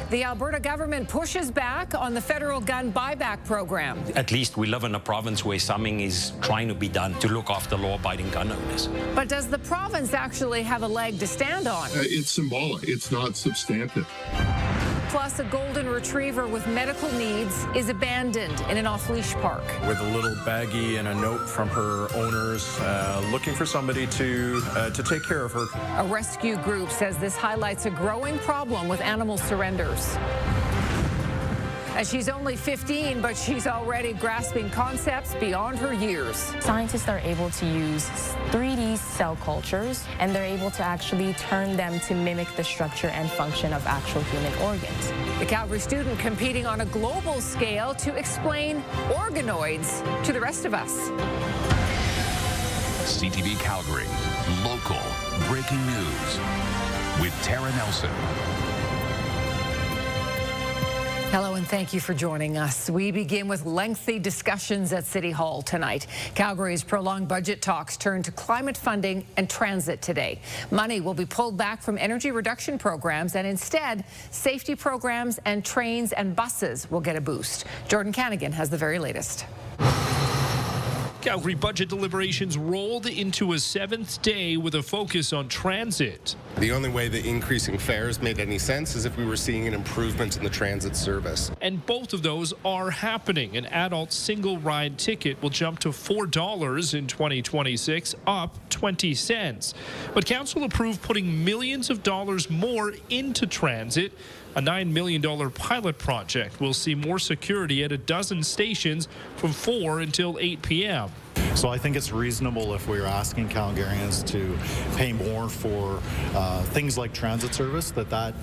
The Alberta government pushes back on the federal gun buyback program. At least we live in a province where something is trying to be done to look after law-abiding gun owners. But does the province actually have a leg to stand on? It's symbolic. It's not substantive. Plus, a golden retriever with medical needs is abandoned in an off-leash park. With a little baggie and a note from her owners looking for somebody to take care of her. A rescue group says this highlights a growing problem with animal surrenders. And she's only 15, but she's already grasping concepts beyond her years. Scientists are able to use 3D cell cultures, and they're able to actually turn them to mimic the structure and function of actual human organs. The Calgary student competing on a global scale to explain organoids to the rest of us. CTV Calgary, local breaking news with Tara Nelson. Hello and thank you for joining us. We begin with lengthy discussions at City Hall tonight. Calgary's prolonged budget talks turn to climate funding and transit today. Money will be pulled back from energy reduction programs, and instead, safety programs and trains and buses will get a boost. Jordan Canagan has the very latest. Calgary budget deliberations rolled into a seventh day with a focus on transit. The only way the increasing fares made any sense is if we were seeing an improvement in the transit service. And both of those are happening. An adult single ride ticket will jump to $4 in 2026, up 20 cents. But council approved putting millions of dollars more into transit. A $9 million pilot project will see more security at a dozen stations from 4 until 8 p.m. So I think it's reasonable if we're asking Calgarians to pay more for things like transit service, that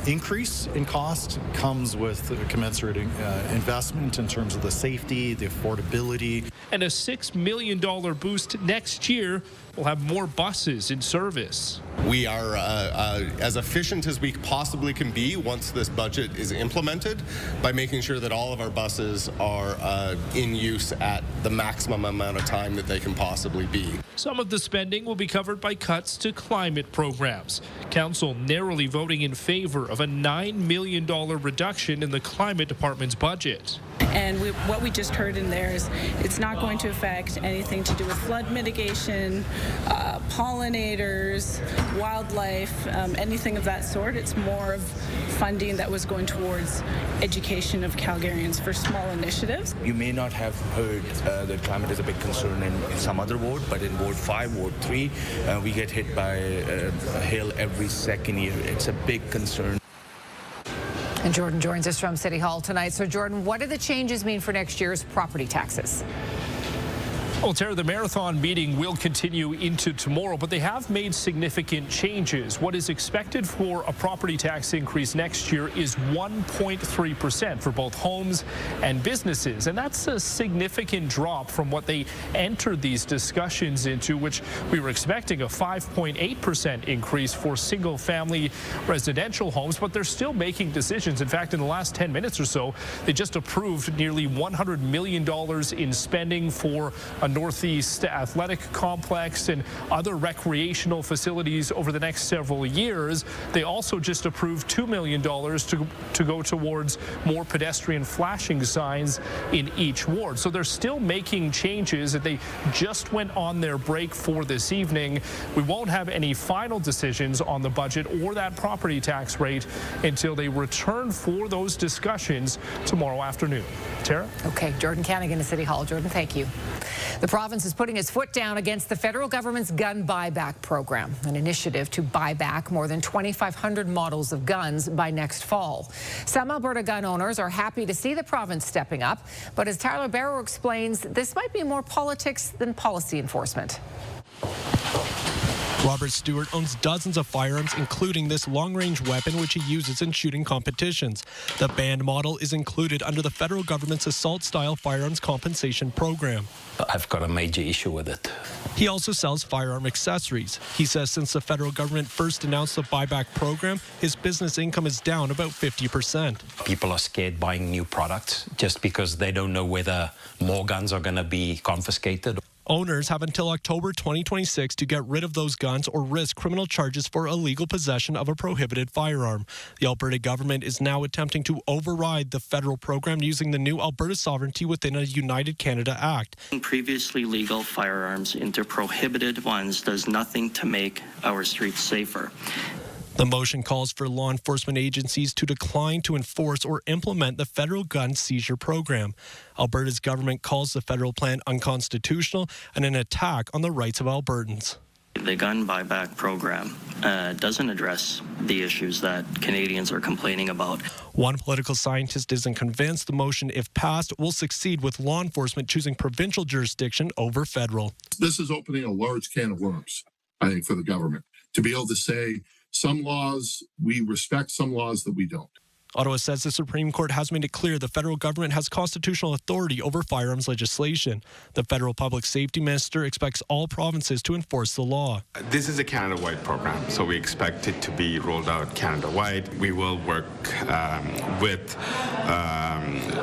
increase in cost comes with a commensurate investment in terms of the safety, the affordability. And a $6 million boost next year will have more buses in service. We are as efficient as we possibly can be once this budget is implemented by making sure that all of our buses are in use at the maximum amount of time that they can possibly be. Some of the spending will be covered by cuts to climate programs. Council narrowly voting in favor of a $9 million reduction in the climate department's budget. And what we just heard in there is it's not going to affect anything to do with flood mitigation, pollinators, wildlife, anything of that sort. It's more of funding that was going towards education of Calgarians for small initiatives. You may not have heard that climate is a big concern in some other ward, but in Ward 5, Ward 3, we get hit by a hail every second year. It's a big concern. And Jordan joins us from City Hall tonight. So Jordan, what do the changes mean for next year's property taxes? Well, Tara, the marathon meeting will continue into tomorrow, but they have made significant changes. What is expected for a property tax increase next year is 1.3% for both homes and businesses. And that's a significant drop from what they entered these discussions into, which we were expecting a 5.8% increase for single-family residential homes. But they're still making decisions. In fact, in the last 10 minutes or so, they just approved nearly $100 million in spending for a Northeast athletic complex and other recreational facilities over the next several years. They also just approved $2 million to go towards more pedestrian flashing signs in each ward. So they're still making changes that they just went on their break for this evening. We won't have any final decisions on the budget or that property tax rate until they return for those discussions tomorrow afternoon. Tara? Okay, Jordan Canagan to City Hall. Jordan, thank you. The province is putting its foot down against the federal government's gun buyback program, an initiative to buy back more than 2,500 models of guns by next fall. Some Alberta gun owners are happy to see the province stepping up, but as Tyler Barrow explains, this might be more politics than policy enforcement. Robert Stewart owns dozens of firearms, including this long-range weapon, which he uses in shooting competitions. The banned model is included under the federal government's assault-style firearms compensation program. I've got a major issue with it. He also sells firearm accessories. He says since the federal government first announced the buyback program, his business income is down about 50%. People are scared buying new products just because they don't know whether more guns are going to be confiscated. Owners have until October 2026 to get rid of those guns or risk criminal charges for illegal possession of a prohibited firearm. The Alberta government is now attempting to override the federal program using the new Alberta Sovereignty Within a United Canada Act. Previously legal firearms into prohibited ones does nothing to make our streets safer. The motion calls for law enforcement agencies to decline to enforce or implement the federal gun seizure program. Alberta's government calls the federal plan unconstitutional and an attack on the rights of Albertans. The gun buyback program doesn't address the issues that Canadians are complaining about. One political scientist isn't convinced the motion, if passed, will succeed with law enforcement choosing provincial jurisdiction over federal. This is opening a large can of worms, I think, for the government to be able to say some laws we respect, some laws that we don't. Ottawa says the Supreme Court has made it clear the federal government has constitutional authority over firearms legislation. The federal public safety minister expects all provinces to enforce the law. This is a Canada-wide program, so we expect it to be rolled out Canada-wide. We will work with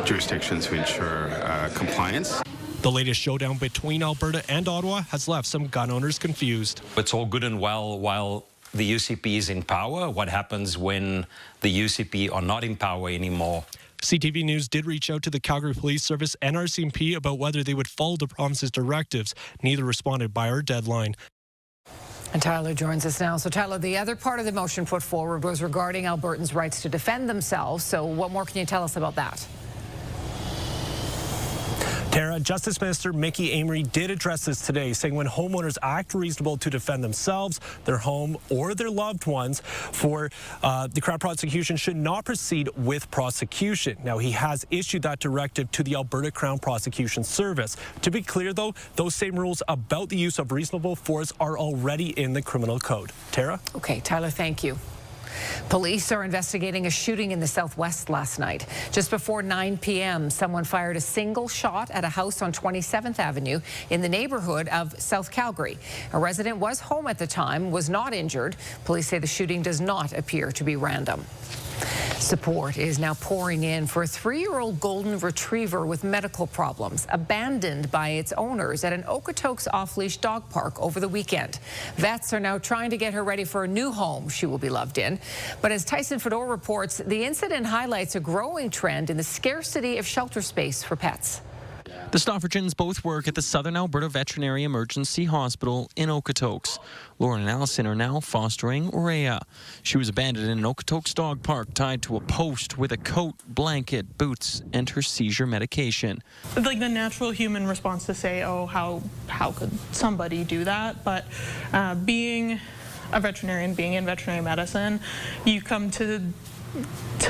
jurisdictions to ensure compliance. The latest showdown between Alberta and Ottawa has left some gun owners confused. It's all good and well while the UCP is in power. What happens when the UCP are not in power anymore? CTV News did reach out to the Calgary Police Service and RCMP about whether they would follow the province's directives. Neither responded by our deadline. And Tyler joins us now. So Tyler, the other part of the motion put forward was regarding Albertans' rights to defend themselves. So what more can you tell us about that? Tara, Justice Minister Mickey Amery did address this today, saying when homeowners act reasonable to defend themselves, their home, or their loved ones, the Crown prosecution should not proceed with prosecution. Now, he has issued that directive to the Alberta Crown Prosecution Service. To be clear, though, those same rules about the use of reasonable force are already in the criminal code. Tara? Okay, Tyler, thank you. Police are investigating a shooting in the southwest last night. Just before 9 p.m., someone fired a single shot at a house on 27th Avenue in the neighborhood of South Calgary. A resident was home at the time, was not injured. Police say the shooting does not appear to be random. Support is now pouring in for a 3-year-old golden retriever with medical problems, abandoned by its owners at an Okotoks off-leash dog park over the weekend. Vets are now trying to get her ready for a new home she will be loved in. But as Tyson Fedor reports, the incident highlights a growing trend in the scarcity of shelter space for pets. The Stoffergens both work at the Southern Alberta Veterinary Emergency Hospital in Okotoks. Lauren and Allison are now fostering Rhea. She was abandoned in an Okotoks dog park tied to a post with a coat, blanket, boots, and her seizure medication. Like the natural human response to say, oh, how could somebody do that? But being a veterinarian, being in veterinary medicine, you come to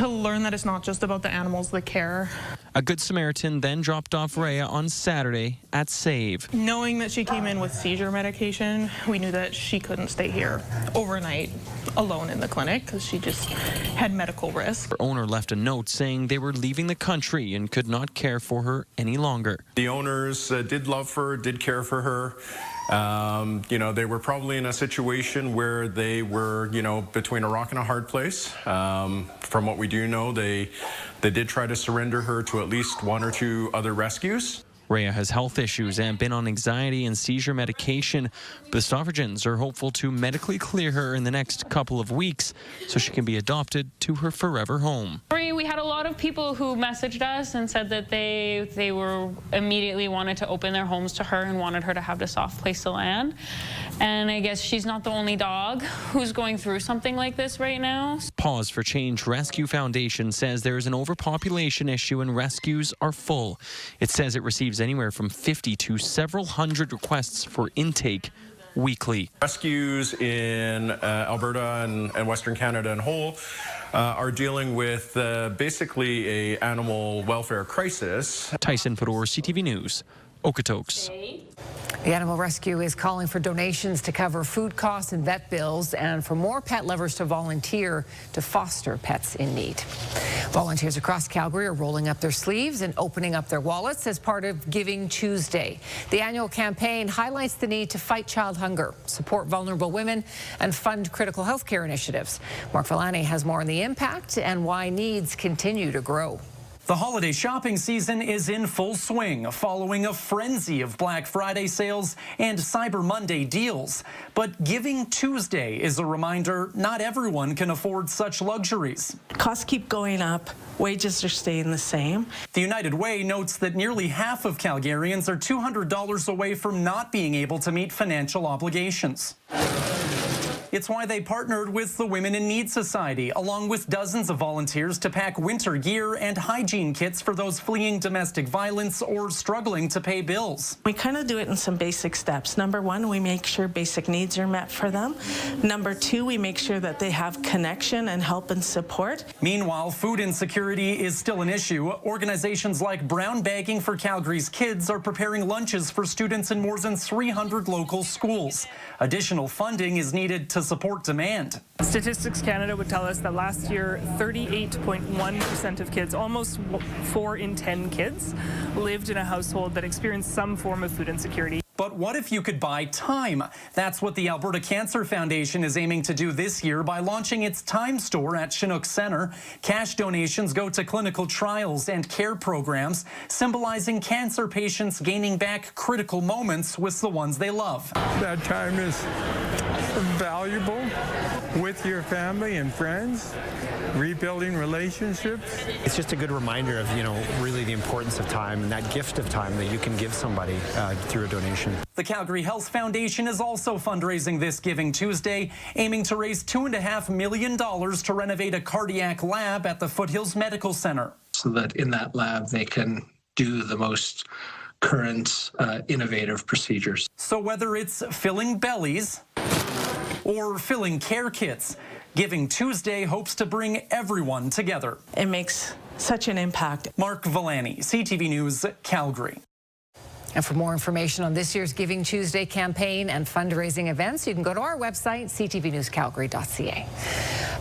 learn that it's not just about the animals, the care. A Good Samaritan then dropped off Rhea on Saturday at Save. Knowing that she came in with seizure medication, we knew that she couldn't stay here overnight alone in the clinic because she just had medical risk. Her owner left a note saying they were leaving the country and could not care for her any longer. The owners did love her, did care for her. They were probably in a situation where they were, between a rock and a hard place. From what we do know, they did try to surrender her to at least 1 or 2 other rescues. Rhea has health issues and been on anxiety and seizure medication. But the Stoffergens are hopeful to medically clear her in the next couple of weeks so she can be adopted to her forever home. We had a lot of people who messaged us and said that they were immediately wanted to open their homes to her and wanted her to have a soft place to land. And I guess she's not the only dog who's going through something like this right now. Pause for Change Rescue Foundation says there is an overpopulation issue and rescues are full. It says it receives anywhere from 50 to several hundred requests for intake weekly. Rescues in Alberta and Western Canada and whole are dealing with basically a animal welfare crisis. Tyson Fedor, CTV News, Okotoks. The Animal Rescue is calling for donations to cover food costs and vet bills and for more pet lovers to volunteer to foster pets in need. Volunteers across Calgary are rolling up their sleeves and opening up their wallets as part of Giving Tuesday. The annual campaign highlights the need to fight child hunger, support vulnerable women, and fund critical health care initiatives. Mark Villani has more on the impact and why needs continue to grow. The holiday shopping season is in full swing, following a frenzy of Black Friday sales and Cyber Monday deals. But Giving Tuesday is a reminder not everyone can afford such luxuries. Costs keep going up, wages are staying the same. The United Way notes that nearly half of Calgarians are $200 away from not being able to meet financial obligations. It's why they partnered with the Women in Need Society, along with dozens of volunteers, to pack winter gear and hygiene kits for those fleeing domestic violence or struggling to pay bills. We kind of do it in some basic steps. Number one, we make sure basic needs are met for them. Number two, we make sure that they have connection and help and support. Meanwhile, food insecurity is still an issue. Organizations like Brown Bagging for Calgary's Kids are preparing lunches for students in more than 300 local schools. Additional funding is needed to support demand. Statistics Canada would tell us that last year, 38.1% of kids, almost 4 in 10 kids, lived in a household that experienced some form of food insecurity. But what if you could buy time? That's what the Alberta Cancer Foundation is aiming to do this year by launching its Time Store at Chinook Centre. Cash donations go to clinical trials and care programs, symbolizing cancer patients gaining back critical moments with the ones they love. That time is valuable with your family and friends, rebuilding relationships. It's just a good reminder of, really the importance of time and that gift of time that you can give somebody through a donation. The Calgary Health Foundation is also fundraising this Giving Tuesday, aiming to raise $2.5 million to renovate a cardiac lab at the Foothills Medical Center. So that in that lab they can do the most current innovative procedures. So whether it's filling bellies or filling care kits, Giving Tuesday hopes to bring everyone together. It makes such an impact. Mark Villani, CTV News, Calgary. And for more information on this year's Giving Tuesday campaign and fundraising events, you can go to our website, ctvnewscalgary.ca.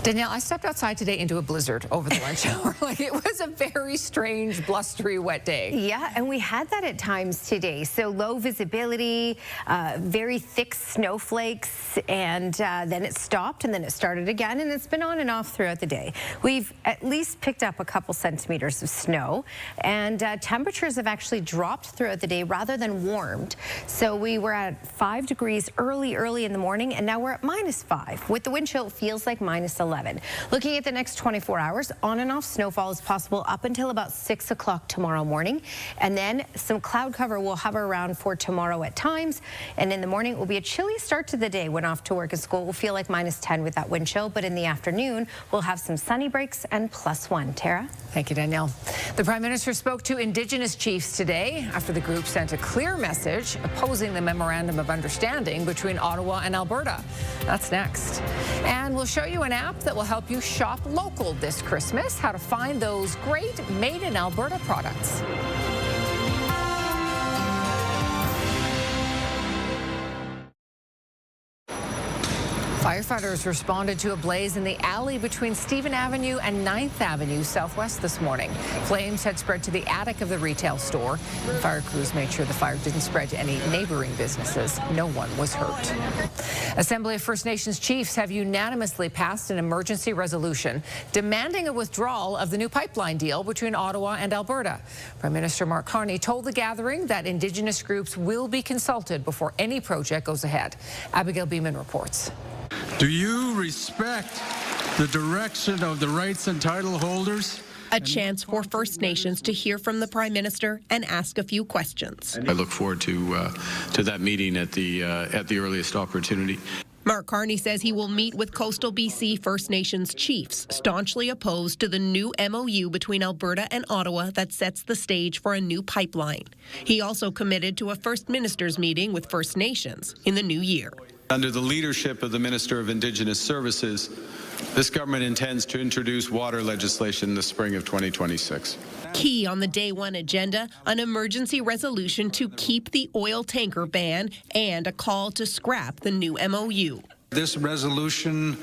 Danielle, I stepped outside today into a blizzard over the lunch hour. It was a very strange, blustery, wet day. Yeah, and we had that at times today. So low visibility, very thick snowflakes, and then it stopped, and then it started again, and it's been on and off throughout the day. We've at least picked up a couple centimeters of snow, and temperatures have actually dropped throughout the day rather than warmed. So we were at 5 degrees early in the morning, and now we're at -5. With the wind chill, it feels like -11. Looking at the next 24 hours, on and off snowfall is possible up until about 6 o'clock tomorrow morning. And then some cloud cover will hover around for tomorrow at times. And in the morning, it will be a chilly start to the day. When off to work and school, will feel like -10 with that wind chill. But in the afternoon, we'll have some sunny breaks and +1. Tara? Thank you, Danielle. The Prime Minister spoke to Indigenous chiefs today after the group sent a clear message opposing the Memorandum of Understanding between Ottawa and Alberta. That's next. And we'll show you an app that will help you shop local this Christmas, how to find those great made in Alberta products. Firefighters responded to a blaze in the alley between Stephen Avenue and 9th Avenue Southwest this morning. Flames had spread to the attic of the retail store. Fire crews made sure the fire didn't spread to any neighboring businesses. No one was hurt. Assembly of First Nations chiefs have unanimously passed an emergency resolution demanding a withdrawal of the new pipeline deal between Ottawa and Alberta. Prime Minister Mark Carney told the gathering that Indigenous groups will be consulted before any project goes ahead. Abigail Beeman reports. Do you respect the direction of the rights and title holders? A chance for First Nations to hear from the Prime Minister and ask a few questions. I look forward to that meeting at the earliest opportunity. Mark Carney says he will meet with coastal BC First Nations chiefs, staunchly opposed to the new MOU between Alberta and Ottawa that sets the stage for a new pipeline. He also committed to a First Ministers meeting with First Nations in the new year. Under the leadership of the Minister of Indigenous Services, this government intends to introduce water legislation in the spring of 2026. Key on the day one agenda, an emergency resolution to keep the oil tanker ban and a call to scrap the new MOU. This resolution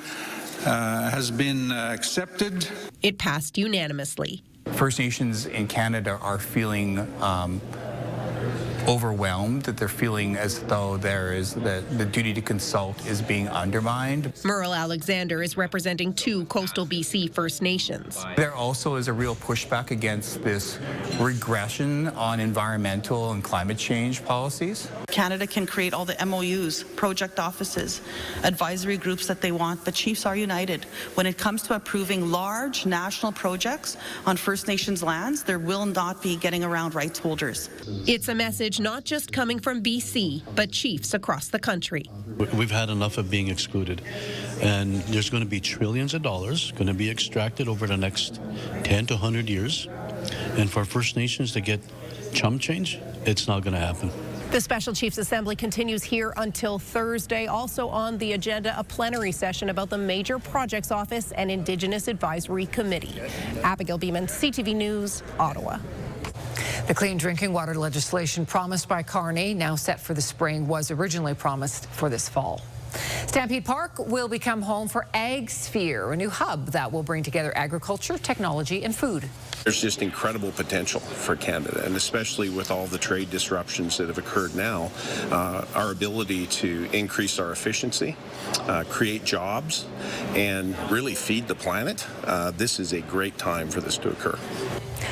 has been accepted. It passed unanimously. First Nations in Canada are feeling overwhelmed, that they're feeling as though the duty to consult is being undermined. Merle Alexander is representing 2 coastal BC First Nations. There also is a real pushback against this regression on environmental and climate change policies. Canada can create all the MOUs, project offices, advisory groups that they want, but chiefs are united. When it comes to approving large national projects on First Nations lands, there will not be getting around rights holders. It's a message not just coming from BC, but chiefs across the country. We've had enough of being excluded, and there's going to be trillions of dollars going to be extracted over the next 10 to 100 years, and for First Nations to get chump change, it's not going to happen. The Special Chiefs Assembly continues here until Thursday. Also on the agenda, a plenary session about the Major Projects Office and Indigenous Advisory Committee. Abigail Beeman, CTV News, Ottawa. The clean drinking water legislation promised by Carney, now set for the spring, was originally promised for this fall. Stampede Park will become home for AgSphere, a new hub that will bring together agriculture, technology, and food. There's just incredible potential for Canada, and especially with all the trade disruptions that have occurred now, our ability to increase our efficiency, create jobs, and really feed the planet, this is a great time for this to occur.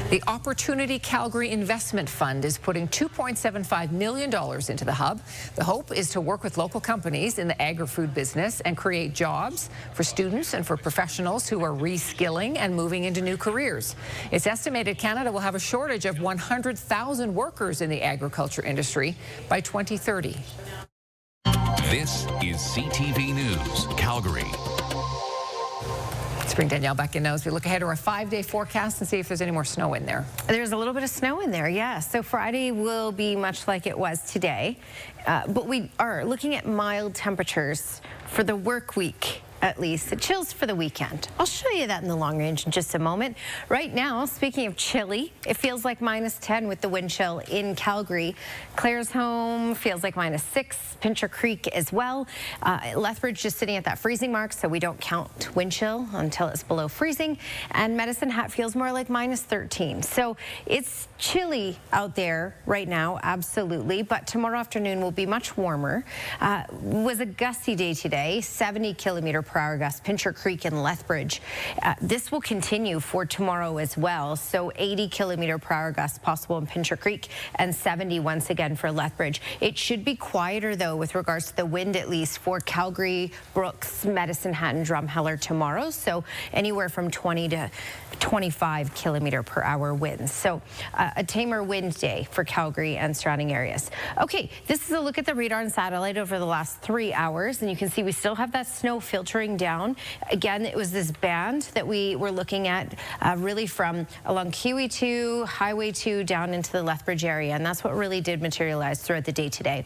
The Opportunity Calgary Investment Fund is putting $2.75 million into the hub. The hope is to work with local companies in the agri-food business and create jobs for students and for professionals who are reskilling and moving into new careers. It's estimated Canada will have a shortage of 100,000 workers in the agriculture industry by 2030. This is CTV News, Calgary. Let's bring Danielle back in now as we look ahead to our 5-day forecast and see if there's any more snow in there. There's a little bit of snow in there, yeah. So Friday will be much like it was today. But we are looking at mild temperatures for the work week. At least. It chills for the weekend. I'll show you that in the long range in just a moment. Right now, speaking of chilly, it feels like -10 with the wind chill in Calgary. Claresholm feels like -6, Pincher Creek as well. Lethbridge just sitting at that freezing mark, so we don't count wind chill until it's below freezing. And Medicine Hat feels more like -13. So it's chilly out there right now, absolutely. But tomorrow afternoon will be much warmer. Was a gusty day today, 70 km/h gusts, Pincher Creek and Lethbridge. This will continue for tomorrow as well. So 80 km/h gusts possible in Pincher Creek and 70 once again for Lethbridge. It should be quieter though with regards to the wind, at least for Calgary, Brooks, Medicine Hat and Drumheller tomorrow. So anywhere from 20 to 25 km/h winds. So a tamer wind day for Calgary and surrounding areas. Okay, this is a look at the radar and satellite over the last 3 hours, and you can see we still have that snow filtering down. Again, it was this band that we were looking at really from along QE2, Highway 2 down into the Lethbridge area, and that's what really did materialize throughout the day today.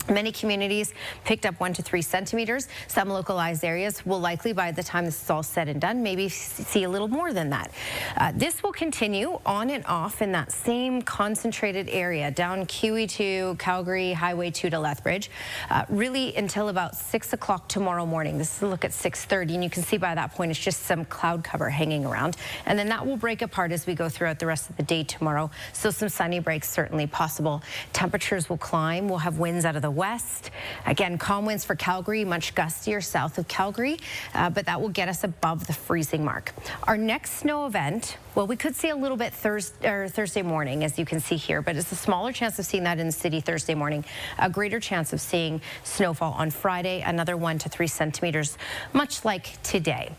Many communities picked up 1 to 3 centimeters. Some localized areas will likely, by the time this is all said and done, maybe see a little more than that. This will continue on and off in that same concentrated area down QE2, Calgary, Highway 2 to Lethbridge, really until about 6 o'clock tomorrow morning. This is a look at 6:30, and you can see by that point it's just some cloud cover hanging around. And then that will break apart as we go throughout the rest of the day tomorrow. So some sunny breaks certainly possible. Temperatures will climb. We'll have winds out of the west. Again, calm winds for Calgary, much gustier south of Calgary, but that will get us above the freezing mark. Our next snow event, well, we could see a little bit Thursday morning, as you can see here, but it's a smaller chance of seeing that in the city Thursday morning. A greater chance of seeing snowfall on Friday, another 1 to 3 centimeters, much like today.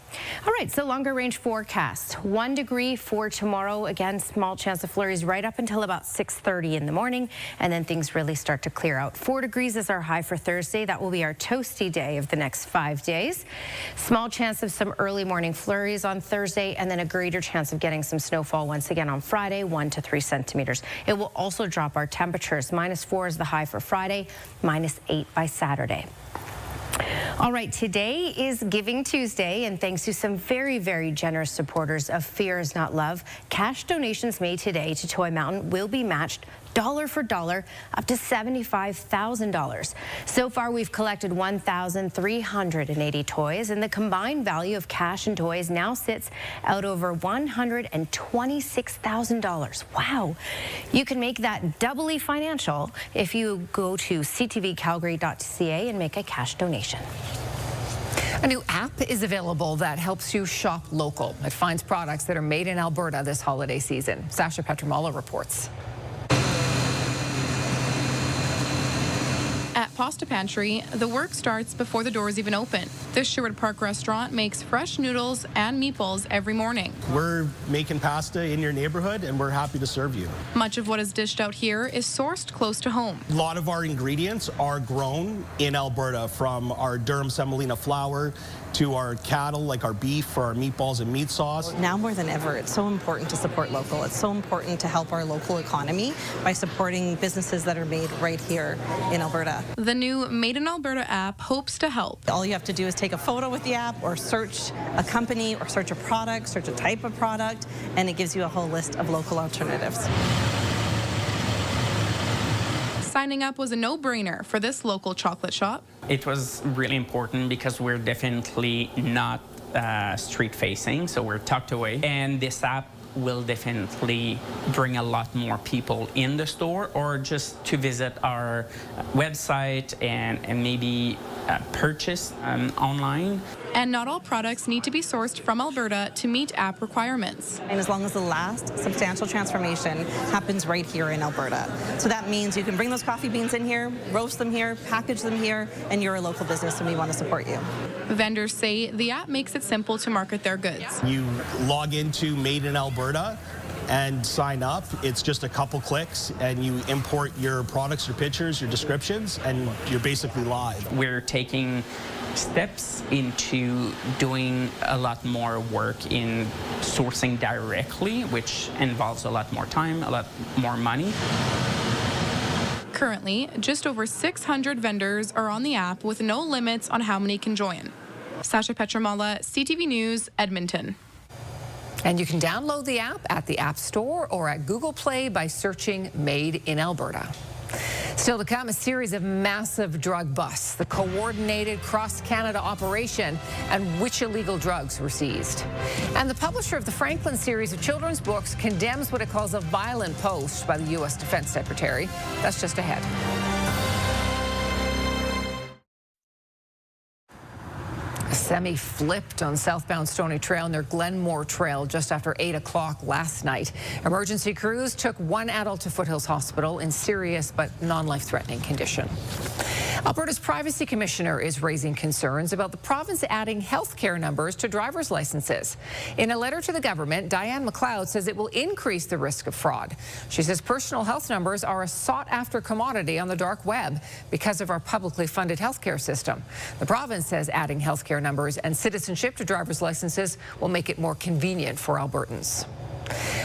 All right, so longer range forecast. 1 degree for tomorrow. Again, small chance of flurries right up until about 6:30 in the morning, and then things really start to clear out. 4 degrees is our high for Thursday. That will be our toasty day of the next 5 days. Small chance of some early morning flurries on Thursday, and then a greater chance of getting some snowfall once again on Friday, 1 to 3 centimeters. It will also drop our temperatures. -4 is the high for Friday, -8 by Saturday. All right, today is Giving Tuesday, and thanks to some very, very generous supporters of Fear is Not Love, cash donations made today to Toy Mountain will be matched dollar for dollar, up to $75,000. So far, we've collected 1,380 toys, and the combined value of cash and toys now sits out over $126,000. Wow. You can make that doubly financial if you go to ctvcalgary.ca and make a cash donation. A new app is available that helps you shop local. It finds products that are made in Alberta this holiday season. Sasha Petromala reports. At Pasta Pantry, the work starts before the doors even open. This Sherwood Park restaurant makes fresh noodles and meatballs every morning. We're making pasta in your neighborhood, and we're happy to serve you. Much of what is dished out here is sourced close to home. A lot of our ingredients are grown in Alberta, from our Durham semolina flour to our cattle, like our beef for our meatballs and meat sauce. Now more than ever, it's so important to support local. It's so important to help our local economy by supporting businesses that are made right here in Alberta. The new Made in Alberta app hopes to help. All you have to do is take a photo with the app, or search a company, or search a product, search a type of product, and it gives you a whole list of local alternatives. Signing up was a no-brainer for this local chocolate shop. It was really important because we're definitely not street-facing, so we're tucked away. And this app will definitely bring a lot more people in the store, or just to visit our website and maybe purchase online. And not all products need to be sourced from Alberta to meet app requirements. And as long as the last substantial transformation happens right here in Alberta. So that means you can bring those coffee beans in here, roast them here, package them here, and you're a local business and we want to support you. Vendors say the app makes it simple to market their goods. You log into Made in Alberta and sign up. It's just a couple clicks, and you import your products, your pictures, your descriptions, and you're basically live. We're taking steps into doing a lot more work in sourcing directly, which involves a lot more time, a lot more money. Currently, just over 600 vendors are on the app with no limits on how many can join. Sasha Petromala, CTV News, Edmonton. And you can download the app at the App Store or at Google Play by searching Made in Alberta. Still to come, a series of massive drug busts, the coordinated cross-Canada operation, and which illegal drugs were seized. And the publisher of the Franklin series of children's books condemns what it calls a violent post by the U.S. Defense Secretary. That's just ahead. A semi flipped on southbound Stony Trail near Glenmore Trail just after 8 o'clock last night. Emergency crews took one adult to Foothills Hospital in serious but non-life-threatening condition. Alberta's Privacy Commissioner is raising concerns about the province adding health care numbers to driver's licenses. In a letter to the government, Diane McLeod says it will increase the risk of fraud. She says personal health numbers are a sought-after commodity on the dark web because of our publicly funded health care system. The province says adding health care numbers and citizenship to driver's licenses will make it more convenient for Albertans.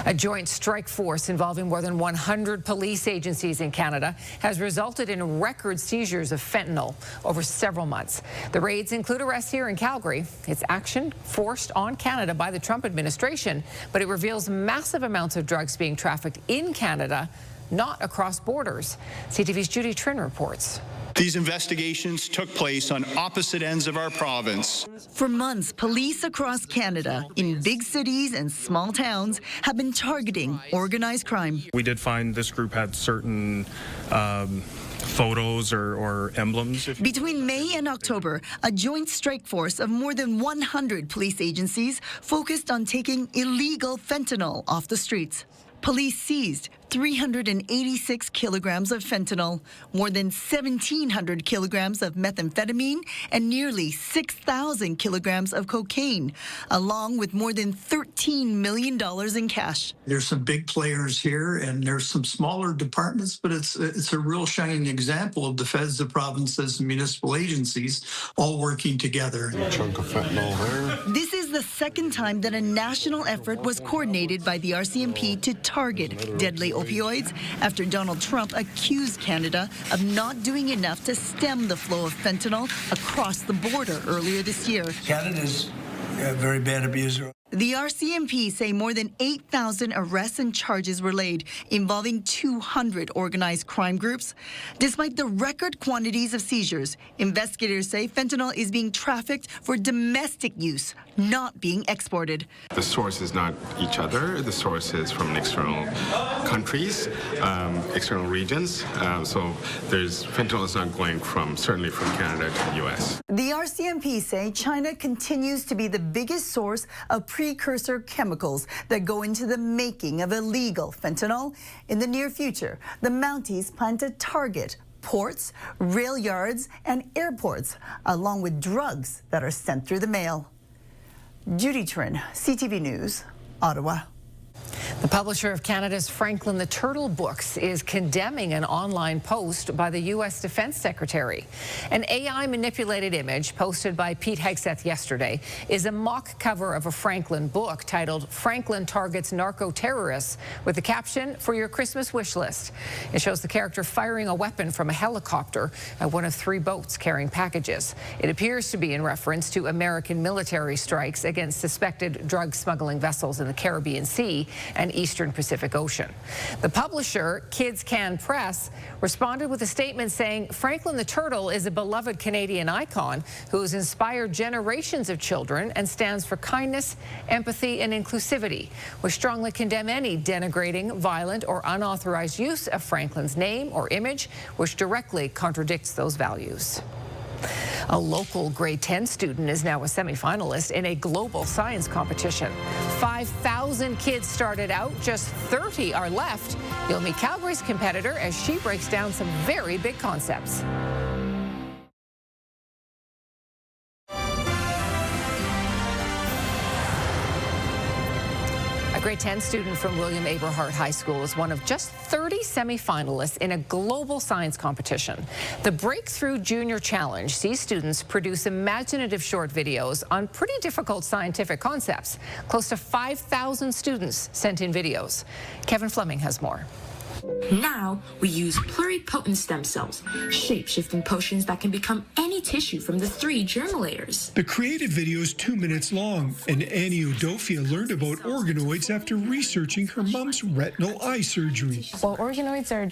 A joint strike force involving more than 100 police agencies in Canada has resulted in record seizures of fentanyl over several months. The raids include arrests here in Calgary. It's action forced on Canada by the Trump administration, but it reveals massive amounts of drugs being trafficked in Canada, not across borders. CTV's Judy Trin reports. These investigations took place on opposite ends of our province. For months, police across Canada, in big cities and small towns, have been targeting organized crime. We did find this group had certain photos or emblems. Between May and October, a joint strike force of more than 100 police agencies focused on taking illegal fentanyl off the streets. Police seized 386 kilograms of fentanyl, more than 1,700 kilograms of methamphetamine, and nearly 6,000 kilograms of cocaine, along with more than $13 million in cash. There's some big players here, and there's some smaller departments, but it's a real shining example of the feds, the provinces, and municipal agencies all working together. A chunk of fentanyl there. This is the second time that a national effort was coordinated by the RCMP to target deadly opioids after Donald Trump accused Canada of not doing enough to stem the flow of fentanyl across the border earlier this year. Canada's a very bad abuser. The RCMP say more than 8,000 arrests and charges were laid involving 200 organized crime groups. Despite the record quantities of seizures, investigators say fentanyl is being trafficked for domestic use, not being exported. The source is not each other. The source is from external countries, external regions. So fentanyl is not going certainly from Canada to the U.S. The RCMP say China continues to be the biggest source of precursor chemicals that go into the making of illegal fentanyl. In the near future, the Mounties plan to target ports, rail yards, and airports, along with drugs that are sent through the mail. Judy Trin, CTV News, Ottawa. The publisher of Canada's Franklin the Turtle books is condemning an online post by the U.S. Defense Secretary. An AI-manipulated image posted by Pete Hegseth yesterday is a mock cover of a Franklin book titled Franklin Targets Narco-Terrorists with the caption, "For your Christmas wish list." It shows the character firing a weapon from a helicopter at one of 3 boats carrying packages. It appears to be in reference to American military strikes against suspected drug smuggling vessels in the Caribbean Sea and Eastern Pacific Ocean. The publisher, Kids Can Press, responded with a statement saying Franklin the Turtle is a beloved Canadian icon who has inspired generations of children and stands for kindness, empathy, and inclusivity. We strongly condemn any denigrating, violent, or unauthorized use of Franklin's name or image which directly contradicts those values. A local grade 10 student is now a semifinalist in a global science competition. 5,000 kids started out, just 30 are left. You'll meet Calgary's competitor as she breaks down some very big concepts. A grade 10 student from William Aberhart High School is one of just 30 semifinalists in a global science competition. The Breakthrough Junior Challenge sees students produce imaginative short videos on pretty difficult scientific concepts. Close to 5,000 students sent in videos. Kevin Fleming has more. Now, we use pluripotent stem cells, shape-shifting potions that can become any tissue from the 3 germ layers. The creative video is 2 minutes long, and Annie Udofia learned about organoids after researching her mom's retinal eye surgery. Well, organoids are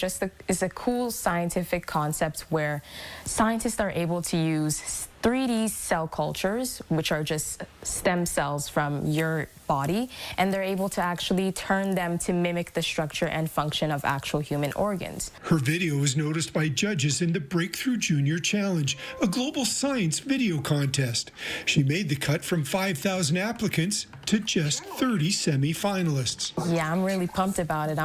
is a cool scientific concept where scientists are able to use 3D cell cultures, which are just stem cells from your body, and they're able to actually turn them to mimic the structure and function of actual human organs. Her video was noticed by judges in the Breakthrough Junior Challenge, a global science video contest. She made the cut from 5,000 applicants to just 30 semi-finalists. Yeah, I'm really pumped about it.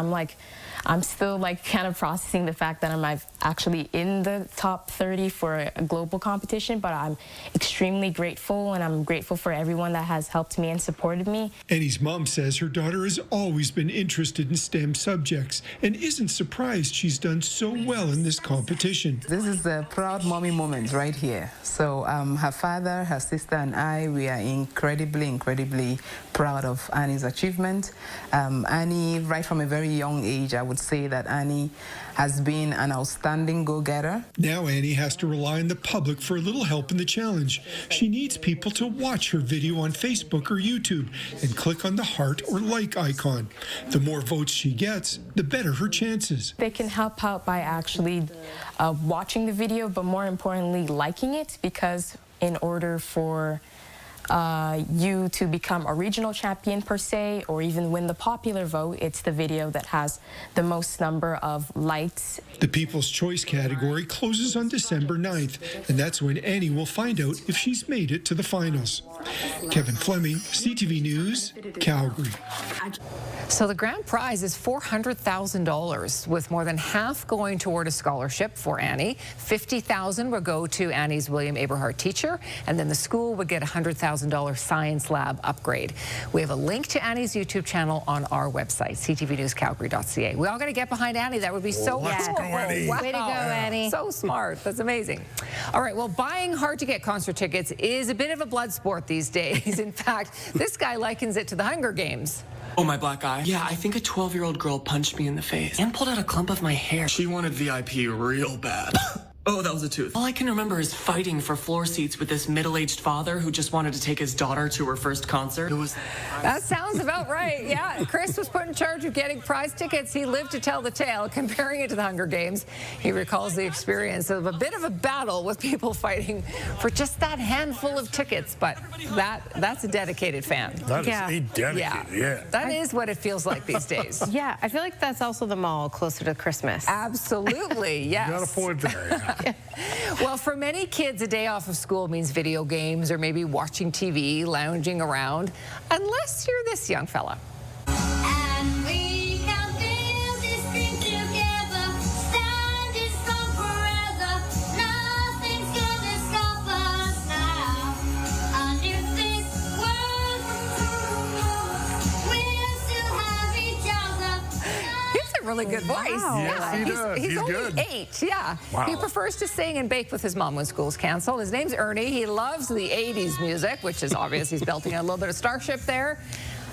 I'm still kind of processing the fact that I'm actually in the top 30 for a global competition, but I'm extremely grateful, and I'm grateful for everyone that has helped me and supported me. Annie's mom says her daughter has always been interested in STEM subjects and isn't surprised she's done so well in this competition. This is a proud mommy moment right here. So her father, her sister, and I, we are incredibly proud of Annie's achievement. Annie, right from a very young age, I would say that Annie has been an outstanding go-getter. Now Annie has to rely on the public for a little help in the challenge. She needs people to watch her video on Facebook or YouTube and click on the heart or like icon. The more votes she gets, the better her chances. They can help out by actually watching the video, but more importantly, liking it, because in order for you to become a regional champion per se, or even win the popular vote, it's the video that has the most number of likes. The People's Choice category closes on December 9th, and that's when Annie will find out if she's made it to the finals. Kevin Fleming, CTV News, Calgary. So the grand prize is $400,000, with more than half going toward a scholarship for Annie. $50,000 will go to Annie's William Aberhart teacher, and then the school would get a $100,000 science lab upgrade. We have a link to Annie's YouTube channel on our website, ctvnewscalgary.ca. We all got to get behind Annie. That would be so cool. Annie. Wow. Way to go, Annie. So smart. That's amazing. All right, well, buying hard-to-get concert tickets is a bit of a blood sport these days. In fact, this guy likens it to the Hunger Games. Oh, my black eye? Yeah, I think a 12-year-old girl punched me in the face and pulled out a clump of my hair. She wanted VIP real bad. Oh, that was a tooth. All I can remember is fighting for floor seats with this middle-aged father who just wanted to take his daughter to her first concert. That sounds about right. Yeah, Chris was put in charge of getting prize tickets. He lived to tell the tale, comparing it to the Hunger Games. He recalls the experience of a bit of a battle with people fighting for just that handful of tickets. But that's a dedicated fan. That is a dedicated, yeah. That is what it feels like these days. Yeah, I feel like that's also the mall closer to Christmas. Absolutely, yes. You got a point there, yeah. Well, for many kids, a day off of school means video games or maybe watching TV, lounging around, unless you're this young fella. Really good voice. Wow. Yes, he does. He's only good. 8, yeah. Wow. He prefers to sing and bake with his mom when school's canceled. His name's Ernie. He loves the 80s music, which is obvious. He's belting a little bit of Starship there.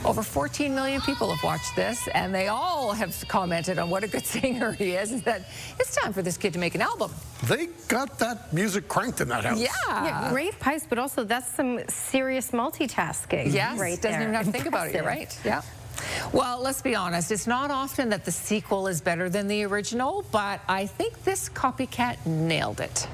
Over 14 million people have watched this, and they all have commented on what a good singer he is, and that it's time for this kid to make an album. They got that music cranked in that house. Yeah, great pipes, but also that's some serious multitasking. Yes, right doesn't there. even have to think about it, you're right. Yeah. Well, let's be honest, it's not often that the sequel is better than the original, but I think this copycat nailed it.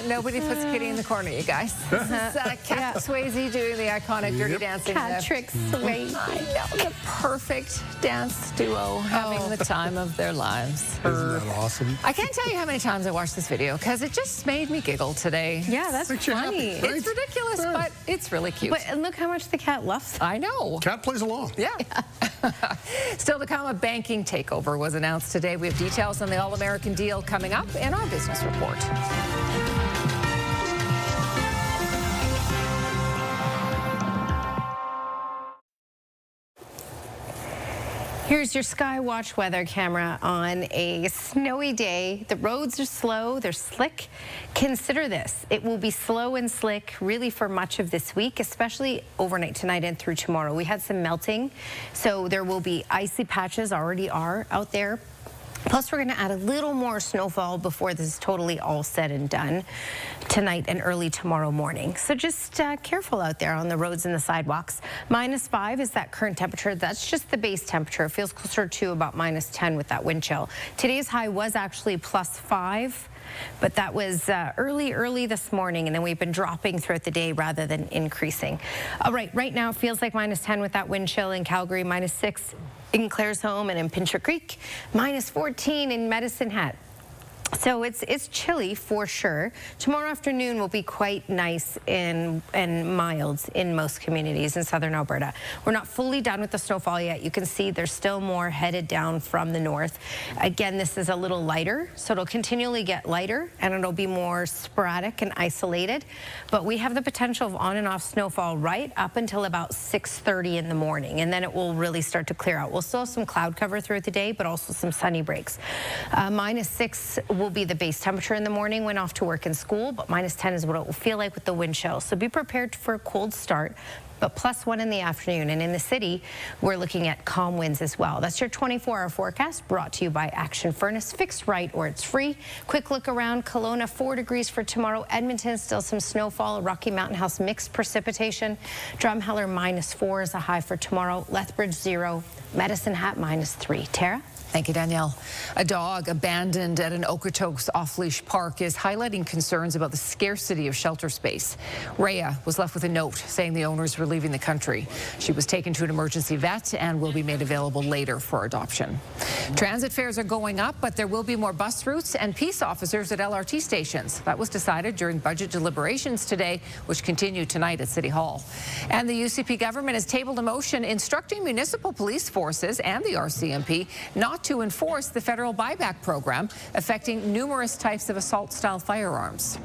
Nobody puts Kitty in the corner, you guys. This is Cat Swayze doing the iconic Dirty Dancing. Patrick Swayze. I know, the perfect dance duo having the time of their lives. Isn't that awesome? I can't tell you how many times I watched this video because it just made me giggle today. Yeah, that's funny. It's ridiculous, but it's really cute. But and look how much the cat loves. I know. Cat plays along. Yeah. Still to come, a banking takeover was announced today. We have details on the All-American deal coming up in our business report. Here's your Skywatch weather camera on a snowy day. The roads are slow, they're slick. Consider this, it will be slow and slick really for much of this week, especially overnight tonight and through tomorrow. We had some melting, so there will be icy patches, already are out there. Plus, we're going to add a little more snowfall before this is totally all said and done tonight and early tomorrow morning. So just careful out there on the roads and the sidewalks. -5 is that current temperature. That's just the base temperature. It feels closer to about -10 with that wind chill. Today's high was actually +5. But that was early this morning, and then we've been dropping throughout the day rather than increasing. All right, right now it feels like -10 with that wind chill in Calgary, -6 in Claresholm and in Pincher Creek, -14 in Medicine Hat. So it's chilly for sure. Tomorrow afternoon will be quite nice and mild in most communities in southern Alberta. We're not fully done with the snowfall yet. You can see there's still more headed down from the north. Again, this is a little lighter, so it'll continually get lighter and it'll be more sporadic and isolated. But we have the potential of on and off snowfall right up until about 6:30 in the morning, and then it will really start to clear out. We'll still have some cloud cover throughout the day, but also some sunny breaks. -6 will be the base temperature in the morning when off to work and school, but -10 is what it will feel like with the wind chill. So be prepared for a cold start, but +1 in the afternoon. And in the city, we're looking at calm winds as well. That's your 24-hour forecast brought to you by Action Furnace. Fixed right or it's free. Quick look around. Kelowna, 4 degrees for tomorrow. Edmonton, still some snowfall. Rocky Mountain House, mixed precipitation. Drumheller, -4 is a high for tomorrow. Lethbridge, 0. Medicine Hat, -3. Tara? Thank you, Danielle. A dog abandoned at an Okotoks off-leash park is highlighting concerns about the scarcity of shelter space. Rhea was left with a note saying the owners were leaving the country. She was taken to an emergency vet and will be made available later for adoption. Transit fares are going up, but there will be more bus routes and peace officers at LRT stations. That was decided during budget deliberations today, which continue tonight at City Hall. And the UCP government has tabled a motion instructing municipal police forces and the RCMP not to enforce the federal buyback program affecting numerous types of assault-style firearms.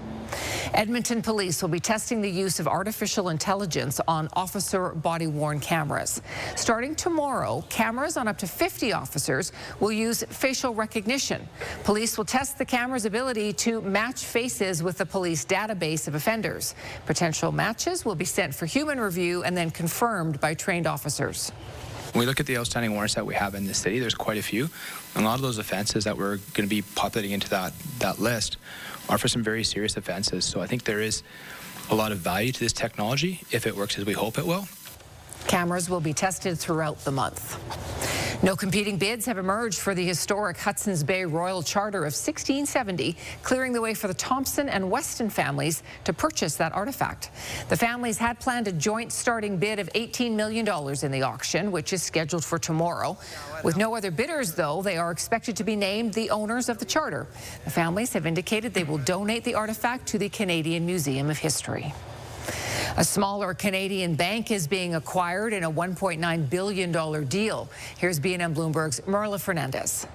Edmonton police will be testing the use of artificial intelligence on officer body-worn cameras. Starting tomorrow, cameras on up to 50 officers will use facial recognition. Police will test the camera's ability to match faces with the police database of offenders. Potential matches will be sent for human review and then confirmed by trained officers. When we look at the outstanding warrants that we have in the city, there's quite a few. And a lot of those offenses that we're going to be populating into that list are for some very serious offenses. So I think there is a lot of value to this technology if it works as we hope it will. Cameras will be tested throughout the month. No competing bids have emerged for the historic Hudson's Bay Royal Charter of 1670, clearing the way for the Thompson and Weston families to purchase that artifact. The families had planned a joint starting bid of $18 million in the auction, which is scheduled for tomorrow. With no other bidders, though, they are expected to be named the owners of the charter. The families have indicated they will donate the artifact to the Canadian Museum of History. A smaller Canadian bank is being acquired in a $1.9 billion deal. Here's BNN Bloomberg's Marla Fernandez.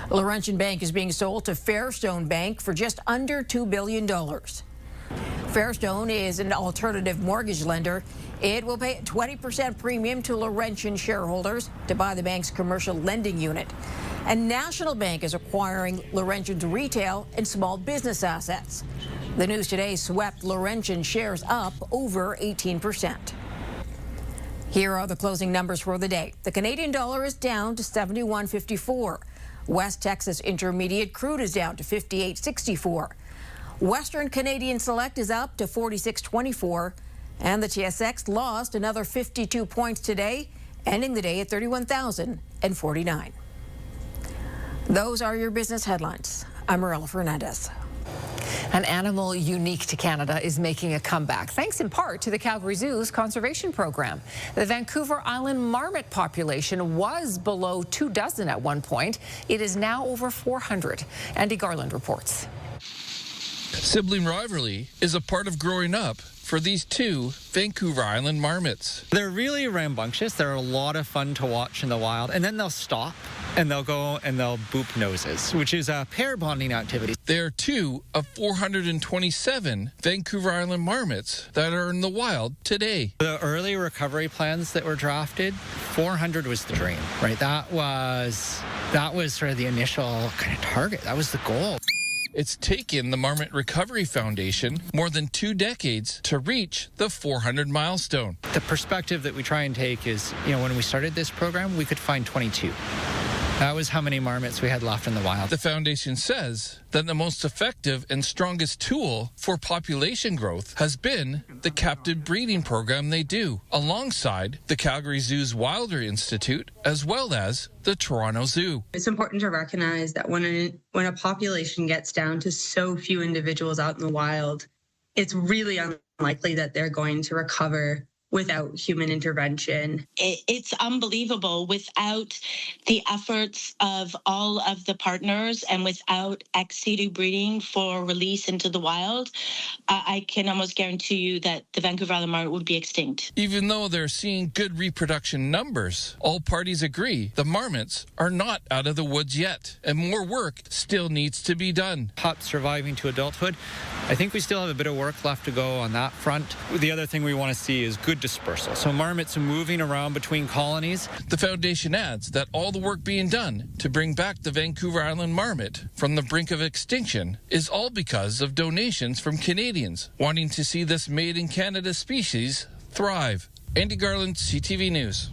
Laurentian Bank is being sold to Fairstone Bank for just under $2 billion. Fairstone is an alternative mortgage lender. It will pay a 20% premium to Laurentian shareholders to buy the bank's commercial lending unit. And National Bank is acquiring Laurentian's retail and small business assets. The news today swept Laurentian shares up over 18%. Here are the closing numbers for the day. The Canadian dollar is down to 71.54. West Texas Intermediate crude is down to 58.64. Western Canadian Select is up to 46.24. And the TSX lost another 52 points today, ending the day at 31,049. Those are your business headlines. I'm Marilla Fernandez. An animal unique to Canada is making a comeback, thanks in part to the Calgary Zoo's conservation program. The Vancouver Island marmot population was below 24 at one point. It is now over 400. Andy Garland reports. Sibling rivalry is a part of growing up for these two Vancouver Island marmots. They're really rambunctious. They're a lot of fun to watch in the wild, and then they'll stop and they'll go and they'll boop noses, which is a pair bonding activity. They're two of 427 Vancouver Island marmots that are in the wild today. The early recovery plans that were drafted, 400 was the dream, right? That was sort of the initial kind of target. That was the goal. It's taken the Marmot Recovery Foundation more than 2 decades to reach the 400 milestone. The perspective that we try and take is, when we started this program, we could find 22. That was how many marmots we had left in the wild. The foundation says that the most effective and strongest tool for population growth has been the captive breeding program they do, alongside the Calgary Zoo's Wilder Institute, as well as the Toronto Zoo. It's important to recognize that when a population gets down to so few individuals out in the wild, it's really unlikely that they're going to recover without human intervention. It's unbelievable. Without the efforts of all of the partners and without ex situ breeding for release into the wild, I can almost guarantee you that the Vancouver Island marmot would be extinct. Even though they're seeing good reproduction numbers, all parties agree the marmots are not out of the woods yet, and more work still needs to be done. Pups surviving to adulthood, I think we still have a bit of work left to go on that front. The other thing we want to see is good dispersal. So marmots moving around between colonies. The foundation adds that all the work being done to bring back the Vancouver Island marmot from the brink of extinction is all because of donations from Canadians wanting to see this made-in-Canada species thrive. Andy Garland, CTV News.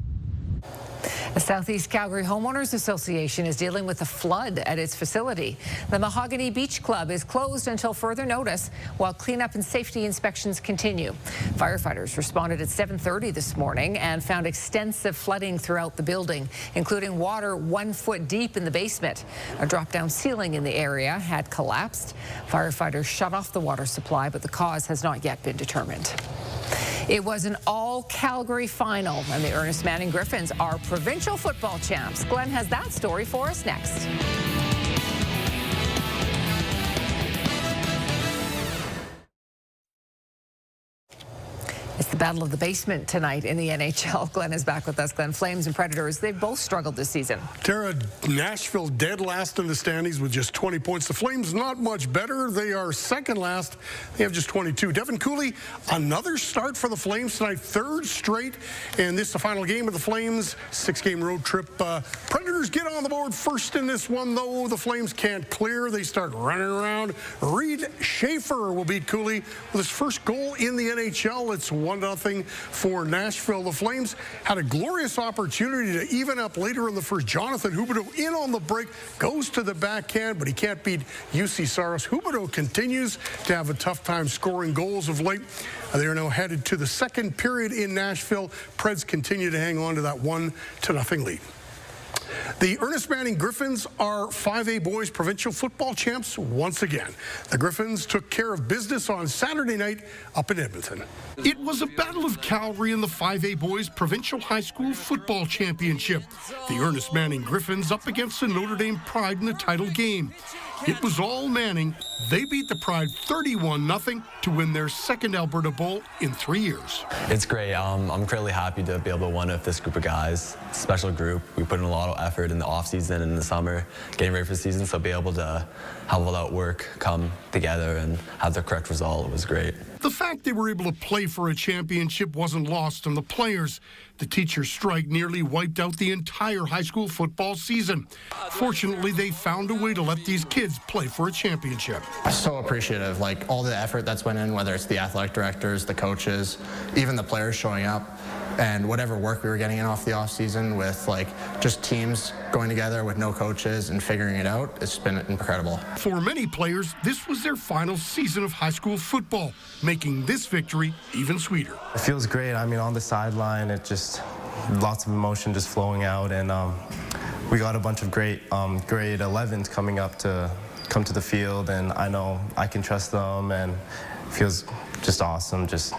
The Southeast Calgary Homeowners Association is dealing with a flood at its facility. The Mahogany Beach Club is closed until further notice while cleanup and safety inspections continue. Firefighters responded at 7:30 this morning and found extensive flooding throughout the building, including water 1 foot deep in the basement. A drop-down ceiling in the area had collapsed. Firefighters shut off the water supply, but the cause has not yet been determined. It was an all-Calgary final, and the Ernest Manning Griffins are provincial football champs. Glenn has that story for us next. It's the battle of the basement tonight in the NHL. Glenn is back with us. Glenn, Flames and Predators, they've both struggled this season. Tara, Nashville dead last in the standings with just 20 points. The Flames not much better. They are second last. They have just 22. Devin Cooley, another start for the Flames tonight, third straight. And this is the final game of the Flames' 6-game road trip. Predators get on the board first in this one, though. The Flames can't clear. They start running around. Reed Schaefer will beat Cooley with his first goal in the NHL. It's 1-0 for Nashville. The Flames had a glorious opportunity to even up later in the first. Jonathan Huberdeau in on the break, goes to the backhand, but he can't beat UC Saros. Huberdeau continues to have a tough time scoring goals of late. They are now headed to the second period in Nashville. Preds continue to hang on to that 1-0 lead. The Ernest Manning Griffins are 5A boys provincial football champs once again. The Griffins took care of business on Saturday night up in Edmonton. It was a battle of Calgary in the 5A boys provincial high school football championship. The Ernest Manning Griffins up against the Notre Dame Pride in the title game. It was all Manning. They beat the Pride 31-0 to win their second Alberta Bowl in 3 years. It's great. I'm incredibly happy to be able to win with this group of guys. Special group. We put in a lot of effort in the off-season and in the summer, getting ready for the season, so be able to have all that work come together and have the correct result was great. The fact they were able to play for a championship wasn't lost on the players. The teacher strike nearly wiped out the entire high school football season. Fortunately, they found a way to let these kids play for a championship. I'm so appreciative, like all the effort that's went in, whether it's the athletic directors, the coaches, even the players showing up, and whatever work we were getting in off the off season with like just teams going together with no coaches and figuring it out. It's been incredible. For many players, this was their final season of high school football, making this victory even sweeter. It feels great. I mean, on the sideline, it just lots of emotion just flowing out, and we got a bunch of great grade 11s coming up to come to the field, and I know I can trust them, and it feels just awesome just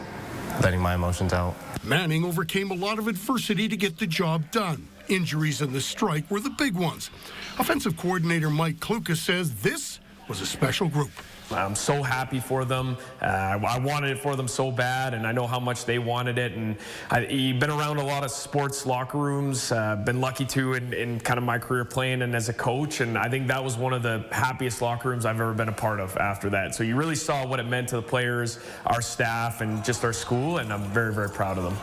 letting my emotions out. Manning overcame a lot of adversity to get the job done. Injuries and the strike were the big ones. Offensive coordinator Mike Kluka says this was a special group. I'm so happy for them. I wanted it for them so bad, and I know how much they wanted it. And I've been around a lot of sports locker rooms, been lucky to in kind of my career playing and as a coach, and I think that was one of the happiest locker rooms I've ever been a part of after that. So you really saw what it meant to the players, our staff, and just our school, and I'm very, very proud of them.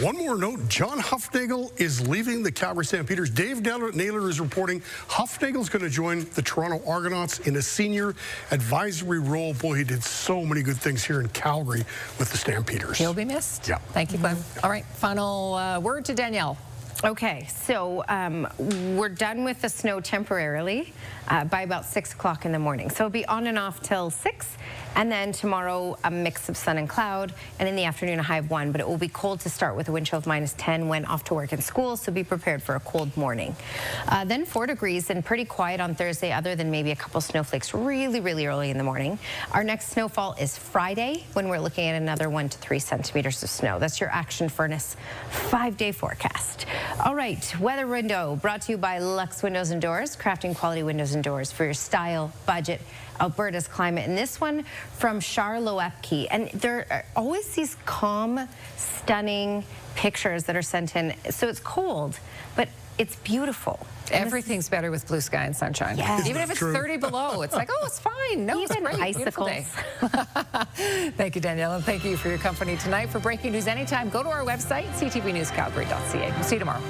One more note, John Hufnagel is leaving the Calgary Stampeders. Dave Naylor is reporting Hufnagel's going to join the Toronto Argonauts in a senior advisory role. Boy, he did so many good things here in Calgary with the Stampeders. He'll be missed. Yeah. Thank you, Glenn. All right, final word to Danielle. Okay, so we're done with the snow temporarily by about 6 o'clock in the morning. So it'll be on and off till 6, and then tomorrow a mix of sun and cloud, and in the afternoon a high of 1. But it will be cold to start with a wind chill of -10 when off to work and school, so be prepared for a cold morning. Then 4 degrees and pretty quiet on Thursday, other than maybe a couple snowflakes really, really early in the morning. Our next snowfall is Friday, when we're looking at another 1 to 3 centimeters of snow. That's your Action Furnace 5-day forecast. All right, weather window brought to you by Lux Windows and Doors, crafting quality windows and doors for your style, budget, Alberta's climate. And this one from Char Loepke. And there are always these calm, stunning pictures that are sent in. So it's cold, but it's beautiful. Everything's better with blue sky and sunshine. Yes. Even if it's 30 below, it's like, oh, it's fine. No, Even it's great. icicles. Thank you, Danielle, and thank you for your company tonight. For breaking news anytime, go to our website, ctvnewscalgary.ca. We'll see you tomorrow.